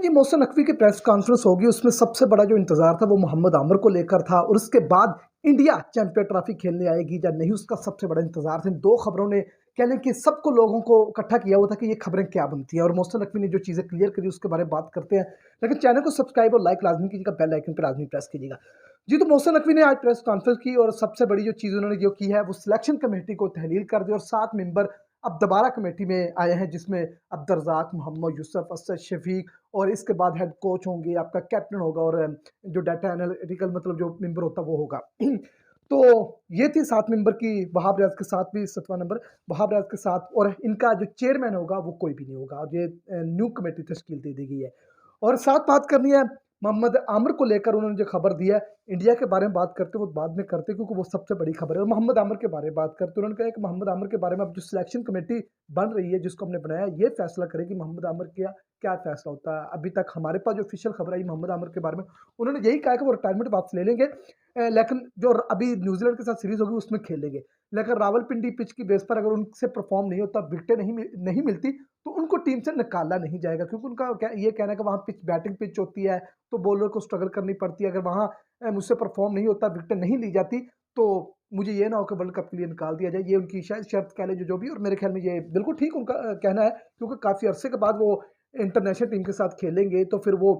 जी मोहसिन नकवी की press conference होगी, उसमें सबसे बड़ा जो इंतजार था वो मोहम्मद आमिर को लेकर था और उसके बाद इंडिया चैंपियन ट्रॉफी खेलने आएगी या नहीं उसका सबसे बड़ा इंतजार था। इन दो खबरों ने कह लें कि सबको लोगों को इकट्ठा किया हुआ था कि ये खबरें क्या बनती हैं और मोहसिन नकवी ने जो चीज़ें क्लियर करी उसके बारे में बात करते हैं। लेकिन चैनल को सब्सक्राइब और लाइक लाजमी कीजिएगा, बेल आइकन पर लाजमी प्रेस कीजिएगा। जी, तो मोहसिन नकवी ने आज प्रेस कॉन्फ्रेंस की और सबसे बड़ी जो चीज़ उन्होंने जो की है वो सिलेक्शन कमेटी को तहलील कर दी और 7 मेंबर अब दोबारा कमेटी में आए हैं, जिसमें अब्दुल रज़ाक, मोहम्मद यूसुफ, असद शफीक और इसके बाद हेड कोच होंगे, आपका कैप्टन होगा और जो डाटा एनालिटिकल मतलब जो मेंबर होता है वो होगा। तो ये थी 7 मेंबर की वहाब रियाज के साथ भी 7वां नंबर वहाब रियाज के साथ, और इनका जो चेयरमैन होगा वो कोई भी नहीं होगा और ये न्यू कमेटी तश्कील दे दी गई है। और साथ बात करनी है मोहम्मद आमिर को लेकर, उन्होंने जो खबर दी है इंडिया के बारे में बात करते वो बाद में करते क्योंकि वो सबसे बड़ी खबर है। और मोहम्मद आमिर के बारे में बात करते उन्होंने कहा कि मोहम्मद आमिर के बारे में अब जो सिलेक्शन कमेटी बन रही है जिसको हमने बनाया ये फैसला करेगी मोहम्मद आमिर का क्या फैसला होता है। अभी तक हमारे पास जो ऑफिशियल खबर आई मोहम्मद आमिर के बारे में, उन्होंने यही कहा कि वो रिटायरमेंट वापस ले लेंगे, लेकिन जो अभी न्यूजीलैंड के साथ सीरीज होगी उसमें खेलेंगे। लेकिन रावलपिंडी पिच की बेस पर अगर उनसे परफॉर्म नहीं होता, विकेटें नहीं मिलती, तो उनको टीम से निकाला नहीं जाएगा क्योंकि उनका ये कहना है कि वहाँ पिच बैटिंग पिच होती है तो बॉलर को स्ट्रगल करनी पड़ती है। अगर वहाँ मुझसे परफॉर्म नहीं होता, विकेटें नहीं ली जाती, तो मुझे ये ना हो कि वर्ल्ड कप के लिए निकाल दिया जाए। ये उनकी शायद शर्त कह लें जो भी, और मेरे ख्याल में ये बिल्कुल ठीक उनका कहना है क्योंकि काफ़ी अरसे के बाद वो इंटरनेशनल टीम के साथ खेलेंगे तो फिर वो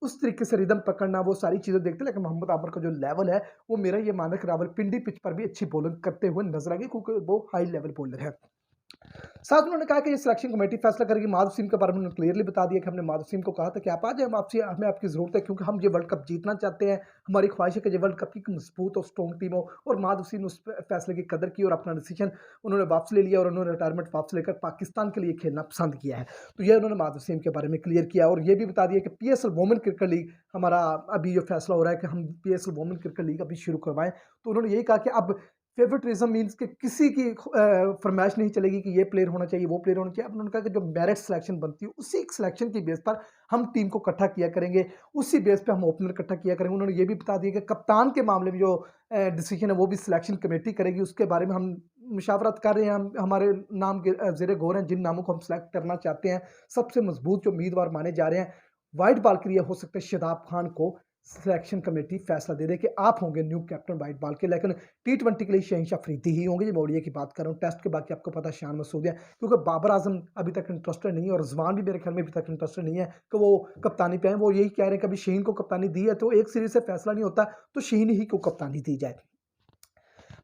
उस तरीके से रिदम पकड़ना वो सारी चीज़ें देखते हैं। लेकिन मोहम्मद आमिर का जो लेवल है वो मेरा ये मानना है कि रावलपिंडी पिच पर भी अच्छी बॉलिंग करते हुए नजर आएंगे क्योंकि वो हाई लेवल बॉलर है। साथ उन्होंने कहा कि ये सिलेक्शन कमेटी फैसला करेगी। माधव सिंह के बारे में उन्होंने क्लियरली बता दिया कि हमने माधव सिंह को कहा था कि आप आ जाए, हम आपसे हमें आपकी ज़रूरत है क्योंकि हम ये वर्ल्ड कप जीतना चाहते हैं। हमारी ख्वाहिश है कि ये वर्ल्ड कप की मजबूत और स्ट्रॉन्ग टीम हो। और माधव सिंह ने उस फैसले की कदर की और अपना डिसीजन उन्होंने वापस ले लिया और उन्होंने रिटायरमेंट वापस लेकर पाकिस्तान के लिए खेलना पसंद किया है। तो यह उन्होंने माधव सिंह के बारे में क्लियर किया और ये भी बता दिया कि PSL वुमेन क्रिकेट लीग हमारा अभी जो फैसला हो रहा है कि हम PSL वुमेन क्रिकेट लीग अभी शुरू करवाएं। तो उन्होंने यही कहा कि अब फेवरेटिज्म मीन्स कि किसी की फरमाइश नहीं चलेगी कि ये प्लेयर होना चाहिए, वो प्लेयर होना चाहिए। अब उन्होंने कहा कि जो मेरिट सिलेक्शन बनती है उसी सिलेक्शन की बेस पर हम टीम को इकट्ठा किया करेंगे, उसी बेस पे हम ओपनर इकट्ठा किया करेंगे। उन्होंने ये भी बता दिया कि कप्तान के मामले में जो डिसीजन है वो भी सिलेक्शन कमेटी करेगी, उसके बारे में हम मुशावरत कर रहे हैं। हम हमारे नाम के ज़ेरे गौर हैं जिन नामों को हम सेलेक्ट करना चाहते हैं। सबसे मजबूत जो उम्मीदवार माने जा रहे हैं वाइट बॉल के लिए हो सकता है शादाब खान को सिलेक्शन कमेटी फैसला दे दे कि आप होंगे न्यू कैप्टन वाइट बॉल के। लेकिन T20 के लिए शहंशाह अफरीदी ही होंगे। ये ओडीआई की बात कर रहा हूँ, टेस्ट के बाकी आपको पता है शान मसूद है क्योंकि बाबर आजम अभी तक इंटरेस्टेड नहीं है और रिजवान भी मेरे ख्याल में अभी तक इंटरेस्टेड नहीं है कि वो कप्तानी पे हैं। वो यही कह रहे हैं कि अभी शहीन को कप्तानी दी है तो एक सीरीज से फैसला नहीं होता तो शहीन ही को कप्तानी दी जाए।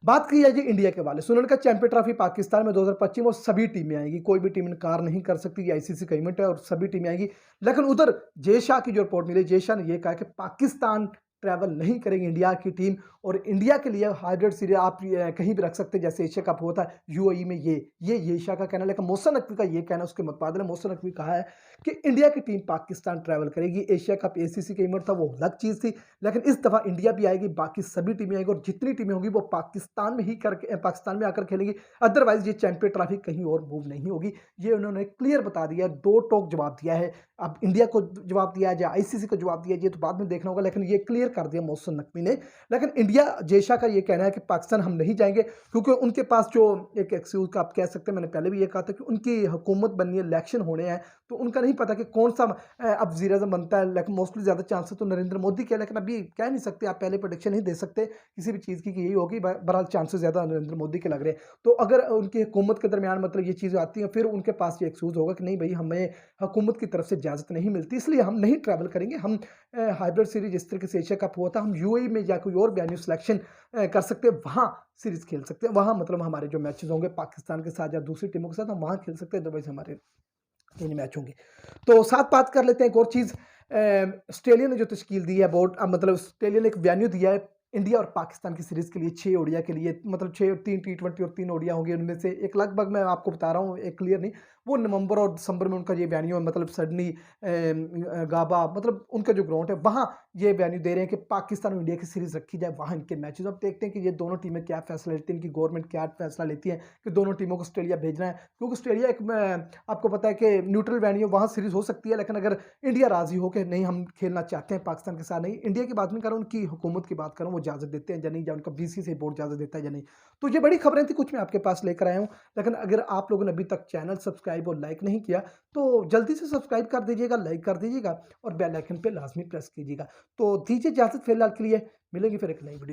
बात की है जी इंडिया के वाले से, उन्होंने कहा चैंपियन ट्रॉफी पाकिस्तान में 2025 वो सभी टीमें आएंगी, कोई भी टीम इनकार नहीं कर सकती। ये ICC का इवेंट है और सभी टीमें आएंगी। लेकिन उधर जय शाह की जो रिपोर्ट मिली, जय शाह ने यह कहा कि पाकिस्तान ट्रैवल नहीं करेंगे इंडिया की टीम और इंडिया के लिए हाइब्रिड सीरीज आप कहीं भी रख सकते हैं जैसे एशिया कप हुआ था UAE में। ये शाह का कहना है। लेकिन मोहसिन नकवी का ये कहना उसके मुतबादिल है। मोहसिन नकवी कहा है कि इंडिया की टीम पाकिस्तान ट्रैवल करेगी। एशिया कप ACC का इवेंट था वो अलग चीज़ थी, लेकिन इस दफ़ा इंडिया भी आएगी, बाकी सभी टीमें आएंगी और जितनी टीमें होंगी वो पाकिस्तान में आकर खेलेंगी। अदरवाइज ये चैंपियन ट्रॉफी कहीं और मूव नहीं होगी। ये उन्होंने क्लियर बता दिया, दो टोक जवाब दिया है। अब इंडिया को जवाब दिया या ICC को जवाब दिया ये तो बाद में देखना होगा, लेकिन ये क्लियर कर दिया मोहसिन नकवी ने। लेकिन इंडिया जयशा का ये कहना है कि पाकिस्तान हम नहीं जाएंगे क्योंकि उनके पास जो एक एक्सक्यूज का आप कह सकते हैं, मैंने पहले भी ये कहा था कि उनकी हुकूमत बननी है, इलेक्शन होने हैं, तो उनका नहीं पता कि कौन सा अब वज़ीर आज़म बनता है। लेकिन मोस्टली ज़्यादा चांसेस तो नरेंद्र मोदी के, लेकिन अभी कह नहीं सकते, आप पहले प्रोडिक्शन नहीं दे सकते किसी भी चीज़ की कि यही होगी। बहरहाल चांसेस ज़्यादा नरेंद्र मोदी के लग रहे हैं। तो अगर उनकी हुकूमत के दरमियान मतलब ये चीज़ें आती हैं फिर उनके पास ये एक्सक्यूज होगा कि नहीं भाई हमें हुकूमत की तरफ से इजाज़त नहीं मिलती इसलिए हम नहीं ट्रैवल करेंगे। हम हाइब्रिड सीरीज जिस तरीके से एशिया कप हुआ था हम UAE में या कोई और वेन्यू सिलेक्शन कर सकते हैं, वहाँ सीरीज खेल सकते हैं। वहाँ मतलब हमारे जो मैचेस होंगे पाकिस्तान के साथ या दूसरी टीमों के साथ हम वहाँ खेल सकते हैं, अदरवाइज हमारे 3 मैच होंगे। तो साथ बात कर लेते हैं एक और चीज़, ऑस्ट्रेलिया ने जो तश्कील दी है बोर्ड, मतलब ऑस्ट्रेलिया ने एक वेन्यू दिया है इंडिया और पाकिस्तान की सीरीज़ के लिए 6 ओडिया के लिए, मतलब 6 3 T20 और 3 ओडिया होंगे। उनमें से एक लगभग मैं आपको बता रहा हूँ, एक क्लियर नहीं, वो नवंबर और दिसंबर में उनका ये वेन्यू है, मतलब सिडनी गाबा, मतलब उनका जो ग्राउंड है वहाँ ये वेन्यू दे रहे हैं कि पाकिस्तान और इंडिया की सीरीज़ रखी जाए, वहाँ इनके मैचेस। अब देखते हैं कि ये दोनों टीमें क्या फैसला लेती हैं, इनकी गवर्नमेंट क्या फैसला लेती है कि दोनों टीमों को ऑस्ट्रेलिया भेजना है। क्योंकि ऑस्ट्रेलिया एक आपको पता है कि न्यूट्रल वेन्यू, वहाँ सीरीज़ हो सकती है, लेकिन अगर इंडिया राज़ी हो कि नहीं हम खेलना चाहते हैं पाकिस्तान के साथ, नहीं इंडिया की बात नहीं कर रहा हूँ, उनकी हुकूमत की बात कर रहा हूँ, वो इजाज़त देते हैं या नहीं, या उनका BCCI बोर्ड इजाज़त देता है या नहीं। तो ये बड़ी खबरें थी कुछ मैं आपके पास लेकर आया हूँ। लेकिन अगर आप लोगों ने अभी तक चैनल सब्सक्राइब लाइव और लाइक नहीं किया तो जल्दी से सब्सक्राइब कर दीजिएगा, लाइक कर दीजिएगा और बेल आइकन पे लाजमी प्रेस कीजिएगा। तो दीजिए इजाज़त फिलहाल के लिए, मिलेंगे फिर एक नई वीडियो।